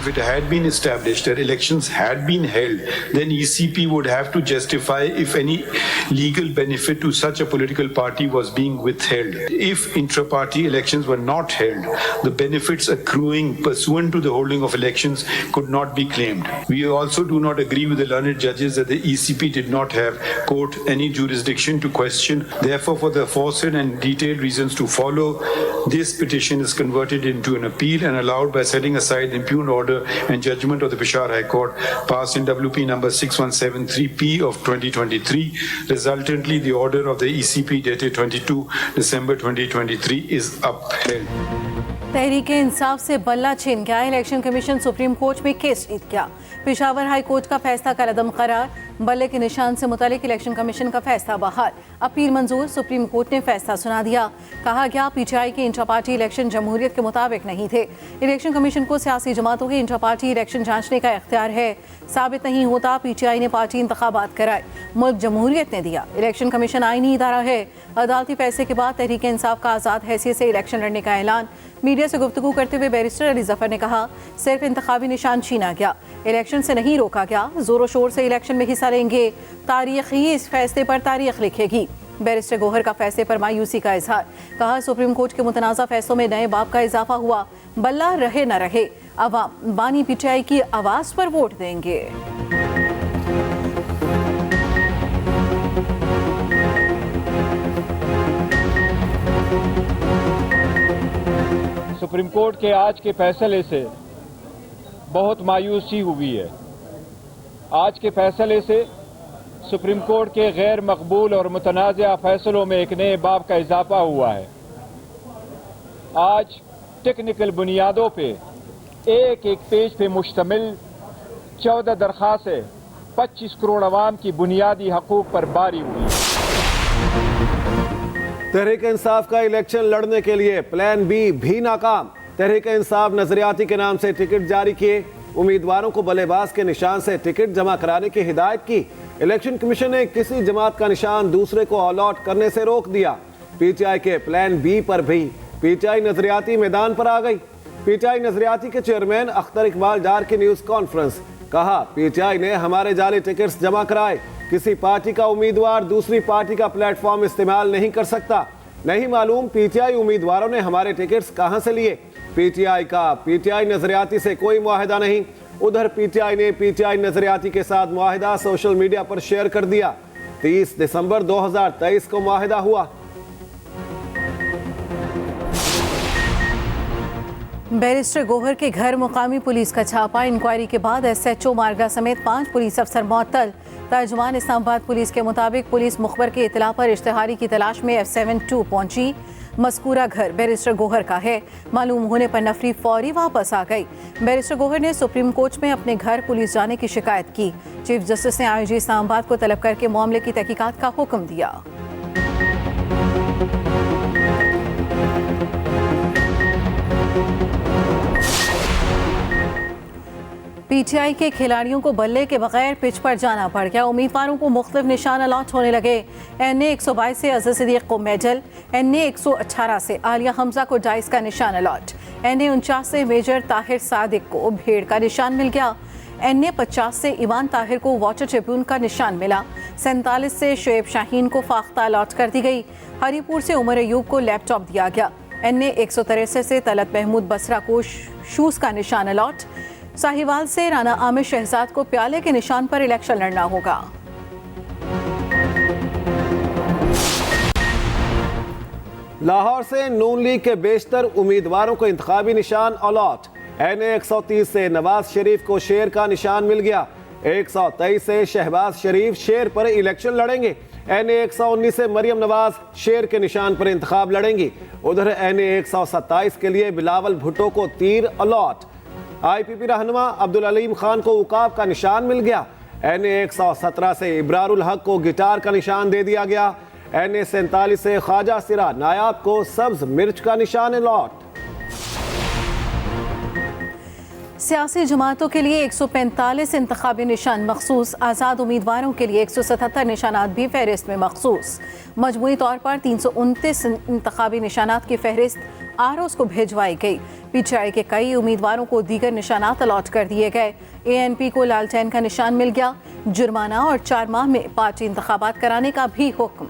if it had been established that elections had been held, then ECP would have to justify if any legal benefit to such a political party was being withheld. If intra-party elections were not held, the benefits accruing pursuant to the holding of elections could not be claimed. We also do not agree with the learned judges that the ECP did not have, quote, any jurisdiction to question. Therefore, for the aforesaid and detailed reasons to follow, this petition is converted into an appeal and allowed by setting aside the impugned order and judgment of the Peshawar High Court passed in WP number 6173P of 2023. Resultantly, the order of the ECP dated 22 December 2023 is upheld. Tehreek-e Insaf से बल्ला छीन गया। Election commission supreme court में case जीत गया। Peshawar high court का फैसला कलअदम करार। बल्ले के निशान से मुतालिक इलेक्शन कमीशन का फैसला बहाल। अपील मंजूर। सुप्रीम कोर्ट ने फैसला सुना दिया। कहा गया पीटीआई के इंट्रा पार्टी इलेक्शन जमहूरियत के मुताबिक नहीं थे। इलेक्शन कमीशन को सियासी जमातों के इंट्रा पार्टी इलेक्शन जांचने का इख्तियार है। साबित नहीं होता पीटीआई ने पार्टी इंतखाबात कराए, मुल्क जमहूरियत ने दिया। इलेक्शन कमीशन आईनी इदारा है। अदालती फैसले के बाद तहरीके इंसाफ का आज़ाद हैसियत से इलेक्शन लड़ने का ऐलान। मीडिया से गुफ्तगू करते हुए बैरिस्टर अली जफर ने कहा सिर्फ इंतखाबी निशान छीना गया, इलेक्शन से नहीं रोका गया। जोरों शोर से इलेक्शन में हिस्सा लेंगे। तारीख ही इस फैसले पर तारीख लिखेगी। बैरिस्टर गोहर का फैसले पर मायूसी का इजहार। कहा सुप्रीम कोर्ट के मुतनाज़ा फैसलों में नए बाब का इजाफा हुआ। बल्ला रहे न रहे, अवाम बानी पीटीआई की आवाज़ पर वोट देंगे। सुप्रीम कोर्ट के आज के फैसले से बहुत मायूसी हुई है। आज के फैसले से सुप्रीम कोर्ट के गैर मकबूल और मुतनाज़ा फैसलों में एक नए बाब का इजाफा हुआ है। आज टेक्निकल बुनियादों पे एक एक पेज पे मुश्तमिल 14 दरख्वास्तें 25 करोड़ अवाम की बुनियादी हकूक़ पर बारी हुई है। तहरीक इंसाफ का इलेक्शन लड़ने के लिए प्लान बी भी नाकाम। तहरीक इंसाफ नजरियाती के नाम से टिकट जारी किए, उम्मीदवारों को बल्लेबाज के निशान से टिकट जमा कराने की हिदायत की। इलेक्शन कमीशन ने किसी जमात का निशान दूसरे को अलॉट करने से रोक दिया। पीटीआई के प्लान बी पर भी पीटीआई नजरियाती मैदान पर आ गई। पीटीआई नजरियाती के चेयरमैन अख्तर इकबाल डार की न्यूज कॉन्फ्रेंस। कहा पीटीआई ने हमारे जाली टिकट्स जमा कराए। किसी पार्टी का उम्मीदवार दूसरी पार्टी का प्लेटफॉर्म इस्तेमाल नहीं कर सकता। नहीं मालूम पीटीआई उम्मीदवारों ने हमारे टिकट्स कहां से लिए। पीटीआई का पीटीआई नजरियाती से कोई मुआहिदा नहीं। उधर पीटीआई ने पीटीआई नजरियाती के साथ मुआहिदा सोशल मीडिया पर शेयर कर दिया। 30 दिसंबर 2023 को मुआहिदा हुआ। बैरिस्टर गोहर के घर मुकामी पुलिस का छापा। इंक्वायरी के बाद एसएचओ मारगा समेत 5 पुलिस अफसर मुअत्तल। तर्जुमान इस्लामाबाद पुलिस के मुताबिक पुलिस मुखबर की इतला पर इश्तिहारी की तलाश में F72 पहुंची। मस्कूरा घर बैरिस्टर गोहर का है। मालूम होने पर नफरी फौरी वापस आ गई। बैरिस्टर गोहर ने सुप्रीम कोर्ट में अपने घर पुलिस जाने की शिकायत की। चीफ जस्टिस ने आईजी इस्लामाबाद को तलब करके मामले की तहकीकात का हुक्म दिया। पीटीआई के खिलाड़ियों को बल्ले के बगैर पिच पर जाना पड़ गया। उम्मीदवारों को मुख्तलिफ निशान अलॉट होने लगे। NA 122 से अज़र सिद्दीक को मेडल, NA 118 से आलिया हमजा को डाइस का निशान अलॉट, NA 49 से मेजर ताहिर सादिक को भेड़ का निशान मिल गया। NA 50 से ईमान ताहिर को वाटर ट्रिब्यून का निशान मिला। 47 से शुएब शाहीन को फाख्ता अलॉट कर दी गई। हरीपुर से उमर अयूब को लैपटॉप दिया गया। NA 163 से तलत महमूद बसरा को शूज़ का निशान अलॉट। साहिवाल से राना आमिर शहजाद को प्याले के निशान पर इलेक्शन लड़ना होगा। लाहौर से नून लीग के बेशतर उम्मीदवारों को इंतखाबी निशान अलॉट। NA 130 से नवाज शरीफ को शेर का निशान मिल गया। 123 से शहबाज शरीफ शेर पर इलेक्शन लड़ेंगे। NA 119 से मरियम नवाज शेर के निशान पर इंतखाब लड़ेंगी। उधर NA 127 के लिए बिलावल भुट्टो को तीर अलॉट। IPP रहनुमा अब्दुल अलीम खान को उकाब का निशान मिल गया। NA 117 से इब्रारुल हक को गिटार का निशान दे दिया गया। NA 47 से ख्वाजा सिरा नायाब को सब्ज मिर्च का निशान अलॉट। सियासी जमातों के लिए 145 इंतखाबी निशान मखसूस, आज़ाद उम्मीदवारों के लिए 177 निशानात भी फहरिस्त में मखसूस। मजमूई तौर पर 329 इंतखाबी निशानात की फहरिस्त आरओज़ को भिजवाई गई। पीटीआई के कई उम्मीदवारों को दीगर निशानात अलॉट कर दिए गए। एएनपी को लालटेन का निशान मिल गया। जुर्माना और 4 माह में पार्टी इंतखाबात कराने का भी हुक्म।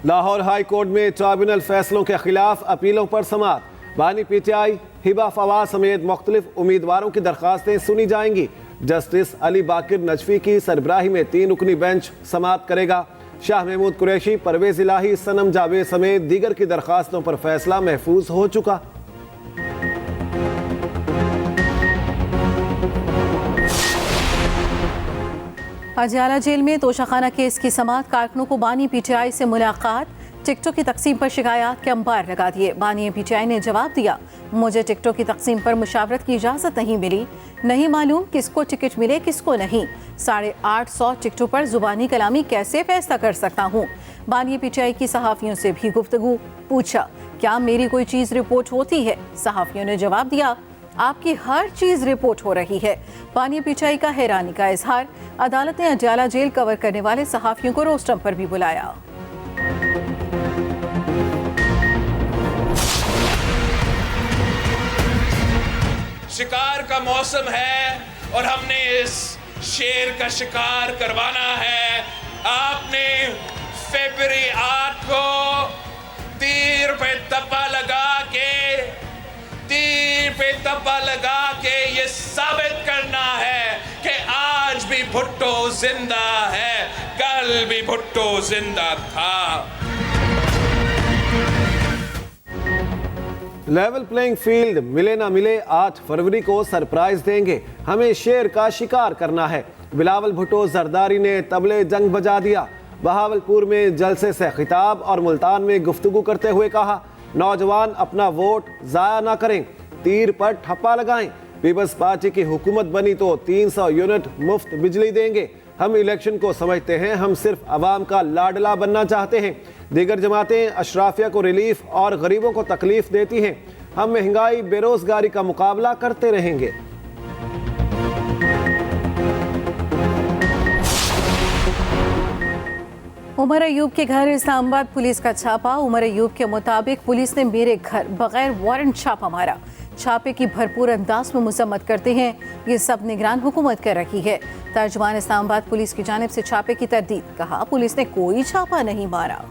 लाहौर हाई कोर्ट में ट्राइब्यूनल फैसलों के खिलाफ अपीलों पर समाअत। बानी पीटीआई हिबा फवाद समेत मुख्तलिफ उम्मीदवारों की दरखास्तें सुनी जाएंगी। जस्टिस अली बाकिर नजफी की सरबराही में 3 रुकनी बेंच समाअत करेगा। शाह महमूद कुरैशी, परवेज इलाही, सनम जावेद समेत दीगर की दरखास्तों पर फैसला महफूज हो चुका। अजियाला जेल में तोशाखाना केस की समाअत। कारकुनों को बानी पीटीआई से मुलाकात। टिकटों की तकसीम पर शिकायत के अंबार लगा दिए। बानी पीटीआई ने जवाब दिया, मुझे टिकटों की तकसीम पर मुशावरत की इजाज़त नहीं मिली, नहीं मालूम किसको टिकट मिले किसको नहीं। 850 टिकटों पर जुबानी कलामी कैसे फैसला कर सकता हूँ। बानी पीटीआई की सहाफ़ियों से भी गुफ्तगू। पूछा, क्या मेरी कोई चीज़ रिपोर्ट होती है? सहाफ़ियों ने जवाब दिया, आपकी हर चीज़ रिपोर्ट हो रही है। बानी पीटीआई का हैरानी का इजहार। अदालत ने अजियाला जेल कवर करने वाले सहाफ़ियों को रोस्टम पर भी बुलाया। शिकार का मौसम है और हमने इस शेर का शिकार करवाना है। आपने फरवरी 8 को तीर पे तप्पा लगा के ये साबित करना है कि आज भी भुट्टो जिंदा है, कल भी भुट्टो जिंदा था। लेवल प्लेइंग फील्ड मिले ना मिले 8 फरवरी को सरप्राइज देंगे। हमें शेर का शिकार करना है। बिलावल भुट्टो जरदारी ने तबले जंग बजा दिया। बहावलपुर में जलसे से खिताब और मुल्तान में गुफ्तगू करते हुए कहा, नौजवान अपना वोट जाया ना करें, तीर पर ठप्पा लगाएं। पीपल्स पार्टी की हुकूमत बनी तो 300 यूनिट मुफ्त बिजली देंगे। हम इलेक्शन को समझते हैं, हम सिर्फ अवाम का लाडला बनना चाहते हैं। दीगर जमातें अशराफिया को रिलीफ और गरीबों को तकलीफ देती हैं। हम महंगाई बेरोजगारी का मुकाबला करते रहेंगे। उमर अयूब के घर इस्लामाबाद पुलिस का छापा। उमर अयूब के मुताबिक पुलिस ने मेरे घर बगैर वारंट छापा मारा। छापे की भरपूर अंदाज में मजम्मत करते हैं, ये सब निगरान हुकूमत कर रही है। तर्जुमान इस्लामाबाद पुलिस की जानिब से छापे की तरदीद। कहा, पुलिस ने कोई छापा नहीं मारा।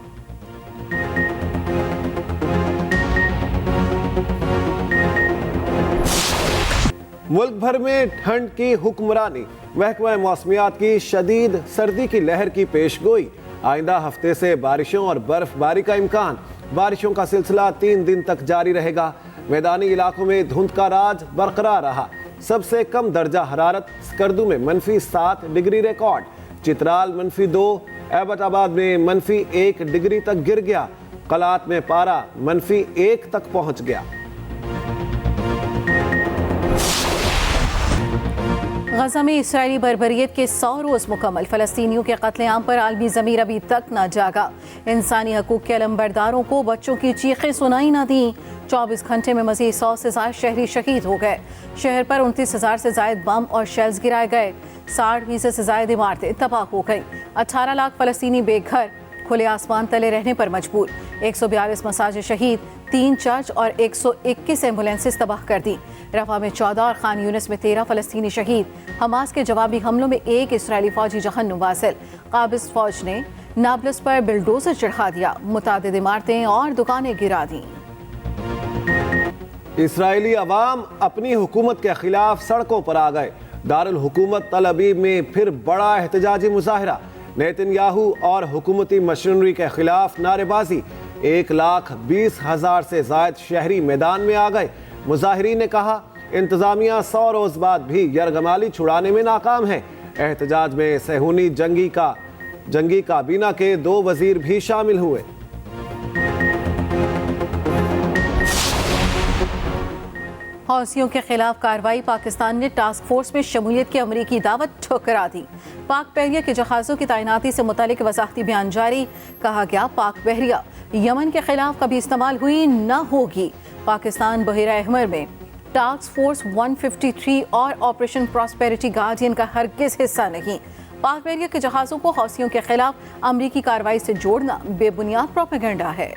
मुल्क भर में ठंड की हुक्मरानी। महकमा मौसमियात की शदीद सर्दी की लहर की पेशगोई। आइंदा हफ्ते से बारिशों और बर्फबारी का इम्कान। बारिशों का सिलसिला 3 दिन तक जारी रहेगा। मैदानी इलाकों में धुंध का राज बरकरार रहा। सबसे कम दर्जा हरारत स्कर्दू में -7 डिग्री रिकॉर्ड। चित्राल -2, एबटाबाद में -1 डिग्री तक गिर गया। कलात में पारा -1 तक पहुंच गया। गजा में इसराइली बर्बरियत के 100 रोज़ मुकम्मल। फ़लस्तीनियों के कत्लेआम पर आलमी ज़मीर अभी तक न जागा। इंसानी हकूक़ के अलंबरदारों को बच्चों की चीखें सुनाई न दी। 24 घंटे में मज़ीद 100 से ज़ायद शहरी शहीद हो गए। शहर पर 29,000 से ज़ायद बम और शेल्स गिराए गए। 60% से ज़ायद इमारतें तबाह हो गईं। 18 लाख फ़लस्तीनी बेघर, खुले आसमान तले रहने पर मजबूर। 142 मसाजिद शहीद, 3 चर्च और 121 एम्बुलेंसेस तबाह कर दी। रफा में 14 और खान यूनिस में 13 फ़लस्तीनी शहीद। हमास के जवाबी हमलों में 1 इसराइली फौजी जहन्नुम वासिल। काबिज फौज ने नाब्लस पर बिल्डोजर चढ़ा दिया। मुतादिद इमारतें और दुकानें गिरा दी। इसराइली अवाम अपनी हुकूमत के खिलाफ सड़कों पर आ गए। दारुल हुकूमत तल अबीब में फिर बड़ा एहतजाजी मुजाहरा। नेतन्याहू और हुकूमती मशीनरी के खिलाफ नारेबाजी। 1,20,000 से जायद शहरी मैदान में आ गए। मुजाहिरीन ने कहा, इंतजामिया 100 रोज बाद भी यरगमाली छुड़ाने में नाकाम है। एहतजाज में सेहूनी जंगी काबीना के 2 वजीर भी शामिल हुए। हौसियों के खिलाफ कार्रवाई, पाकिस्तान ने टास्क फोर्स में शमूलियत की अमरीकी दावत ठुकरा दी। पाक बहरिया के जहाज़ों की तैनाती से मुतालिक वजाहती बयान जारी, कहा गया पाक बहरिया यमन के खिलाफ कभी इस्तेमाल हुई न होगी। पाकिस्तान बहिरा अहमर में टास्क फोर्स 153 और ऑपरेशन प्रॉस्पेरिटी गार्डियन का हरगिज हिस्सा नहीं। पाक बहरिया के जहाज़ों को हौसियों के खिलाफ अमरीकी कार्रवाई से जोड़ना बेबुनियाद प्रोपेगेंडा है।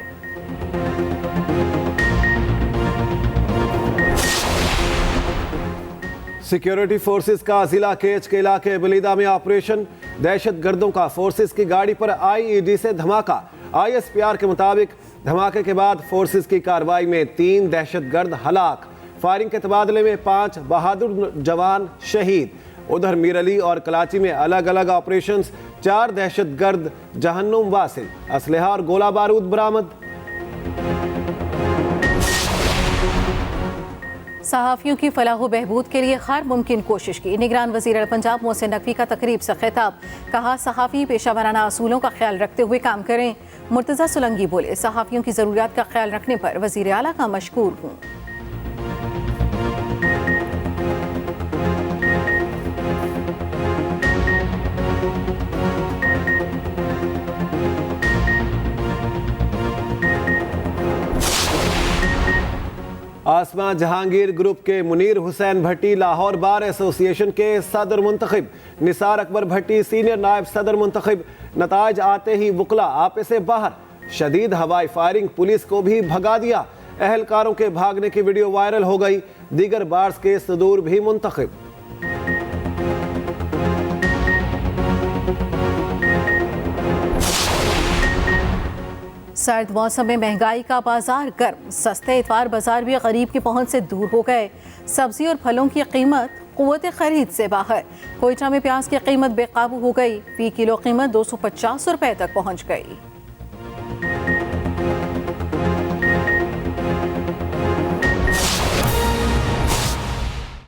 सिक्योरिटी फोर्सेस का जिला केच के इलाके बलीदा में ऑपरेशन, दहशतगर्दों का फोर्सेस की गाड़ी पर आईईडी से धमाका। आईएसपीआर के मुताबिक धमाके के बाद फोर्सेस की कार्रवाई में 3 दहशतगर्द हलाक, फायरिंग के तबादले में 5 बहादुर जवान शहीद। उधर मीरली और कराची में अलग अलग ऑपरेशंस, 4 दहशतगर्द जहन्नुम वासिल, असलहा और गोला बारूद बरामद। सहाफ़ियों की फलाह बहबूद के लिए हर मुमकिन कोशिश की। निगरान वज़ीर पंजाब मोहसिन नकवी का तकरीब से खिताब, कहा सहाफ़ी पेशा वराना असूलों का ख्याल रखते हुए काम करें। मुर्तज़ा सुलंगी बोले सहाफ़ियों की ज़रूरियात का ख्याल रखने पर वज़ीर आला का मशकूर हूँ। आसमा जहांगीर ग्रुप के मुनीर हुसैन भट्टी लाहौर बार एसोसिएशन के सदर मुंतखब, निसार अकबर भट्टी सीनियर नायब सदर मुंतखब। नताज आते ही वकला आपे से बाहर, शदीद हवाई फायरिंग, पुलिस को भी भगा दिया। अहलकारों के भागने की वीडियो वायरल हो गई। दीगर बार्स के सदूर भी मुंतखब। सर्द मौसम में महंगाई का बाजार गर्म, सस्ते इतवार बाजार भी गरीब की पहुंच से दूर हो गए। सब्जी और फलों की कीमत कुव्वत खरीद से बाहर। कोयटा में प्याज की कीमत बेकाबू हो गई, फी किलो कीमत 250 रुपए तक पहुंच गई।